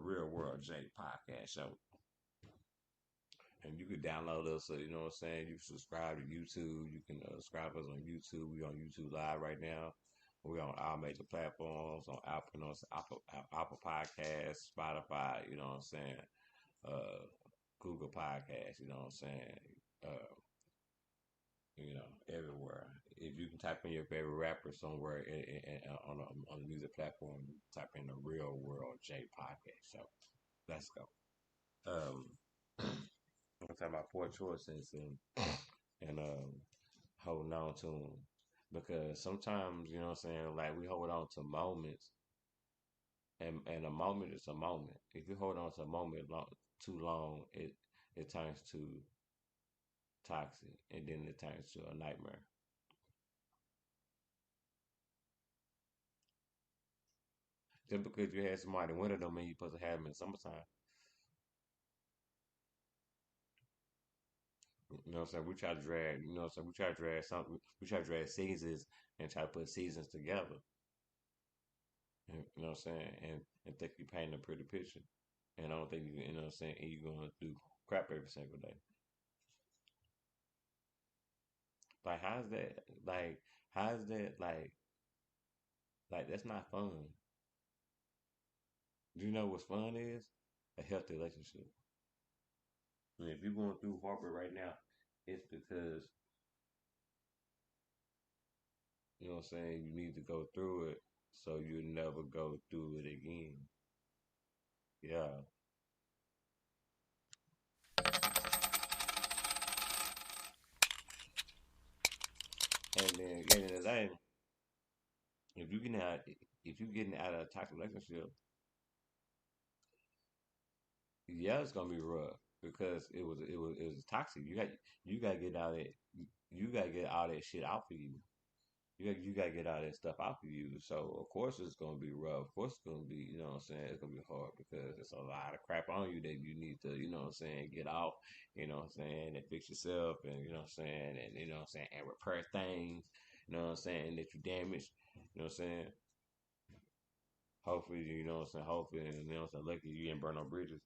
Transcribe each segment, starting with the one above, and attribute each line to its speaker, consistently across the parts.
Speaker 1: Real World J podcast show. And you can download us, you know what I'm saying? You can subscribe to YouTube. You can subscribe us on YouTube. We're on YouTube Live right now. We're on all major platforms, on Apple, you know, Apple Podcasts, Spotify, you know what I'm saying? Google Podcasts, you know what I'm saying? Uh, everywhere. If you can type in your favorite rapper somewhere on the music platform, type in the Real World J podcast. So let's go. Um, I'm talking about poor choices and holding on to them because sometimes you know what I'm saying. Like we hold on to moments, and a moment is a moment. If you hold on to a moment too long, it turns to toxic, and then it turns to a nightmare. Just because you had somebody in winter don't mean you're supposed to have them in summertime. You know what I'm saying? We try to drag, you know what I'm saying? We try to drag something, we try to drag seasons and try to put seasons together. You know what I'm saying? And think you painting a pretty picture. And I don't think you know what I'm saying? And you're going to do crap every single day. Like, how's that? Like, how's that? Like that's not fun. Do you know what fun is? A healthy relationship. And if you're going through heartbreak right now, it's because you know what I'm saying. You need to go through it so you never go through it again. Yeah. And then at the end of the day, if you getting out, if you getting out of a toxic relationship, yeah, it's gonna be rough because it was toxic. You got to get out of it. You got to get all that shit out for you. You got to get all that stuff out for you. So of course it's gonna be rough. Of course it's gonna be you know what I'm saying. It's gonna be hard because it's a lot of crap on you that you need to you know what I'm saying get off. You know what I'm saying and fix yourself and you know what I'm saying and you know what I'm saying and repair things. You know what I'm saying that you damaged. You know what I'm saying. Hopefully, you know what I'm saying. Hopefully, and you know what I'm saying. Lucky you didn't burn no bridges.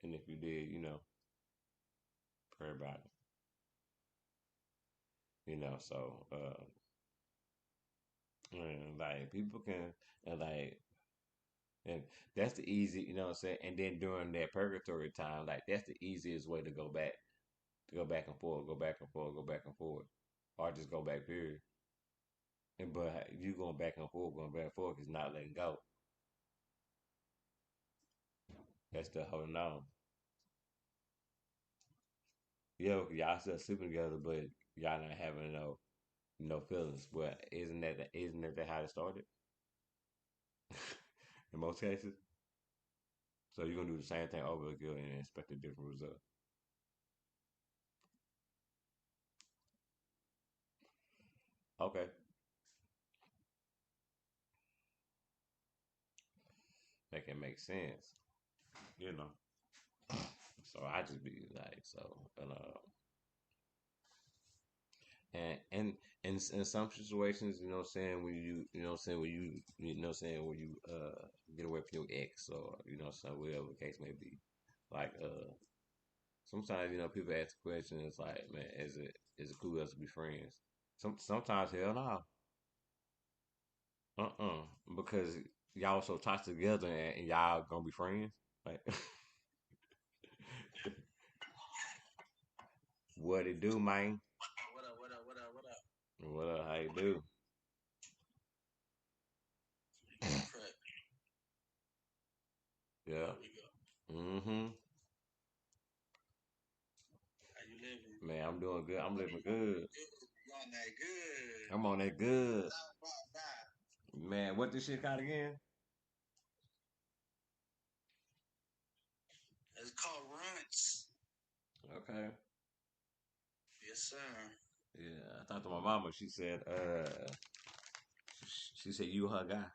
Speaker 1: And if you did, you know, pray about it. You know, so and like people can and like and that's the easy, you know what I'm saying. And then during that purgatory time, like that's the easiest way to go back and forth, go back and forth, go back and forth, or just go back period. And but you going back and forth is not letting go. That's the holding on. Yeah, y'all still sleeping together, but y'all not having no feelings. But isn't that how it started? In most cases. So you're gonna do the same thing over again and expect a different result. Okay, that can make sense. You know. So I just be like so and in some situations, you know what I'm saying, when you know what I'm saying, when you know what I'm saying, when you get away from your ex or you know what I'm saying, whatever the case may be. Like sometimes, you know, people ask the question, it's like, man, is it cool us to be friends? Sometimes hell no. Because y'all so toxic together and y'all gonna be friends. Like what it do, man?
Speaker 2: What up? What up? What up? What up?
Speaker 1: What up, how you do?
Speaker 2: We get prep.
Speaker 1: Yeah.
Speaker 2: There we go.
Speaker 1: Mm-hmm.
Speaker 2: How you living?
Speaker 1: Man, I'm doing good. I'm living good.
Speaker 2: Good. You on that good?
Speaker 1: I'm on that good.
Speaker 2: Nah, nah, nah.
Speaker 1: Man, what this shit called again?
Speaker 2: It's called runts.
Speaker 1: Okay.
Speaker 2: Yes, sir.
Speaker 1: Yeah, I talked to my mama. She said you her guy.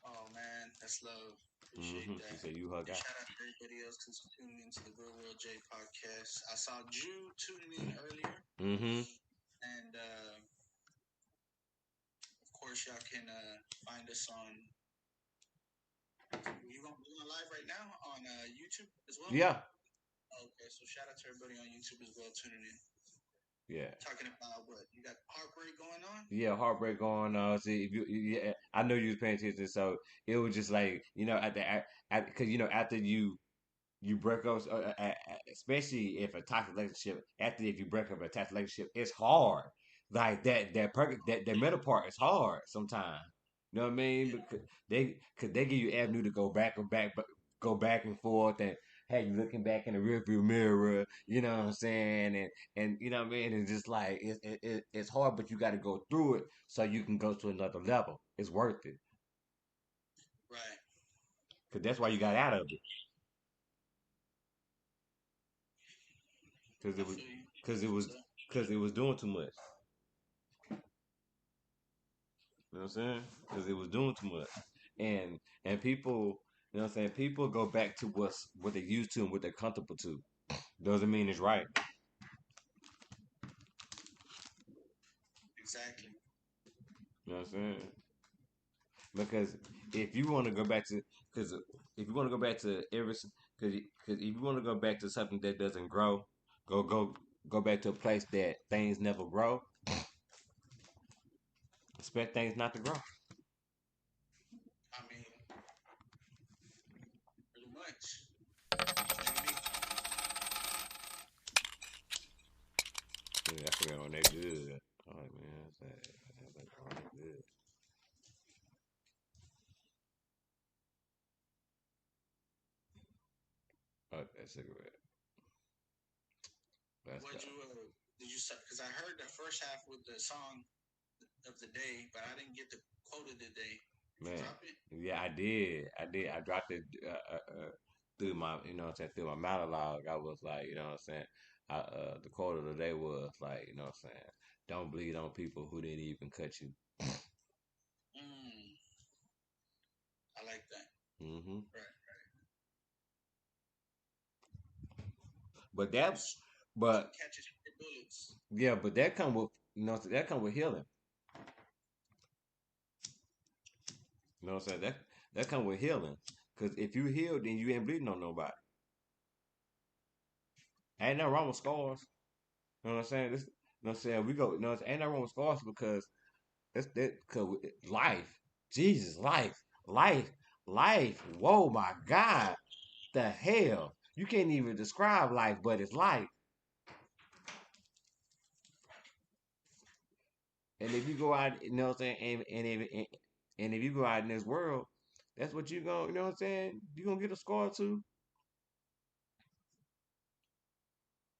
Speaker 2: Oh man, that's love. Appreciate
Speaker 1: She
Speaker 2: that.
Speaker 1: said you her
Speaker 2: And
Speaker 1: guy.
Speaker 2: shout out to everybody else who's tuning into the Real World J podcast. I saw Drew tuning in earlier,
Speaker 1: Mm-hmm.
Speaker 2: and course, y'all can find us on. You going live right now on YouTube as well?
Speaker 1: Yeah.
Speaker 2: Okay, so shout out to everybody on YouTube as well tuning in.
Speaker 1: Yeah.
Speaker 2: Talking about what you got heartbreak going on.
Speaker 1: Yeah, heartbreak going on. See, if you, yeah, I know you was paying attention, so it was just like because after you break up, especially if a toxic relationship. After if you break up a toxic relationship, it's hard. Like that middle part is hard sometimes. You know what I mean?
Speaker 2: Yeah.
Speaker 1: Because they give you avenue to go back and forth, and have you looking back in the rearview mirror. You know what I'm saying? And you know what I mean? It's just like it's hard, but you got to go through it so you can go to another level. It's worth it
Speaker 2: Right.
Speaker 1: because that's why you got out of it. Because
Speaker 2: I
Speaker 1: it was
Speaker 2: feel you.
Speaker 1: because it was
Speaker 2: So,
Speaker 1: because it was doing too much. You know what I'm saying? Because it was doing too much, and people, you know what I'm saying? People go back to what they used to and what they're comfortable to. Doesn't mean it's right.
Speaker 2: exactly.
Speaker 1: You know what I'm saying? Because if you want to go back to, because if you want to go back to because if you want to go back to something that doesn't grow, go go go back to a place that things never grow. Expect things not to grow.
Speaker 2: I mean, pretty much. Maybe me.
Speaker 1: Yeah, I forgot when they good. All right, man. That's good. Oh, that cigarette. Let's go.
Speaker 2: What you did you because I heard the first half with the song of the day, but I didn't get the quote of the day. Did you
Speaker 1: Man,
Speaker 2: drop it?
Speaker 1: yeah, I did. I did. I dropped it through my, what I'm saying, through my monologue. I was like, what I'm saying. The quote of the day was like, what I'm saying, don't bleed on people who didn't even cut you.
Speaker 2: Mm, I like that.
Speaker 1: Hmm.
Speaker 2: Right.
Speaker 1: But
Speaker 2: Don't
Speaker 1: that, but
Speaker 2: catch it in bullets.
Speaker 1: yeah, but that come with, that come with healing. You know what I'm saying? That come with healing. Cause if you heal, then you ain't bleeding on nobody. Ain't nothing wrong with scars. You know what I'm saying? This, you know what I'm saying? We go, ain't nothing wrong with scars because that's that. Cause life, Jesus, life, life. Whoa, my God, the hell! You can't even describe life, but it's life. And if you go out, you know what I'm saying, and if you go out in this world, that's what you going, you know what I'm saying? You gonna get a scar too,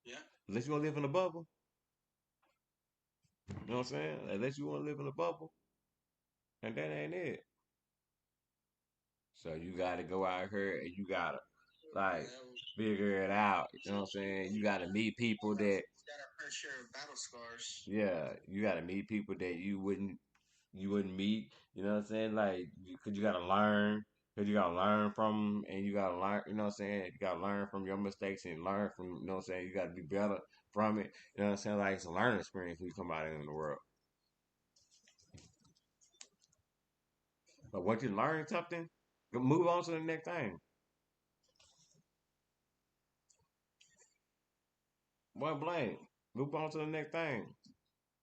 Speaker 2: Yeah.
Speaker 1: unless you wanna live in a bubble. You know what I'm saying? Unless you wanna live in a bubble, and that ain't it. So you gotta go out here and you gotta like
Speaker 2: Yeah.
Speaker 1: figure it out. You know what I'm saying? You gotta meet people that,
Speaker 2: Got our fair share of battle scars.
Speaker 1: yeah, you gotta meet people that you wouldn't meet. You know what I'm saying? Like, cause you gotta learn. Cause you gotta learn from 'em, and you gotta learn. You know what I'm saying? You gotta learn from your mistakes and learn from. You know what I'm saying? You gotta be better from it. You know what I'm saying? Like it's a learning experience when you come out in the world. But once you learn something, move on to the next thing. One blame. Move on to the next thing.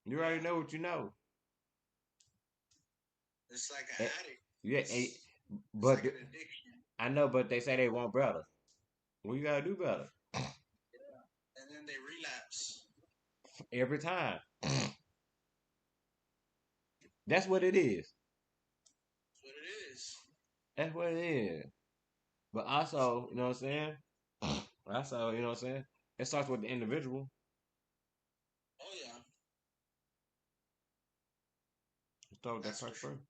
Speaker 1: You already
Speaker 2: Yeah.
Speaker 1: know what you know.
Speaker 2: It's like an
Speaker 1: Eh,
Speaker 2: addict.
Speaker 1: yeah,
Speaker 2: It's
Speaker 1: but
Speaker 2: like an addiction.
Speaker 1: I know, but they say they want better. Well, you gotta do better
Speaker 2: Yeah. And then they relapse.
Speaker 1: every time. That's what it is.
Speaker 2: That's what it is.
Speaker 1: That's what it is. But also, you know what I'm saying? Also, you know what I'm saying? It starts with the individual.
Speaker 2: Oh yeah.
Speaker 1: Start with that
Speaker 2: That's for
Speaker 1: person
Speaker 2: sure.
Speaker 1: first.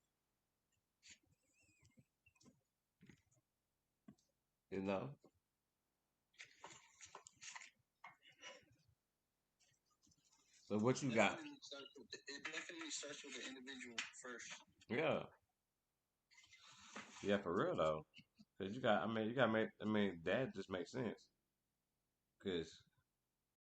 Speaker 1: You know. So what you got?
Speaker 2: It definitely starts with the individual first.
Speaker 1: Yeah, yeah, for real though. Cause you got, I mean, you got to make. I mean, that just makes sense. Cause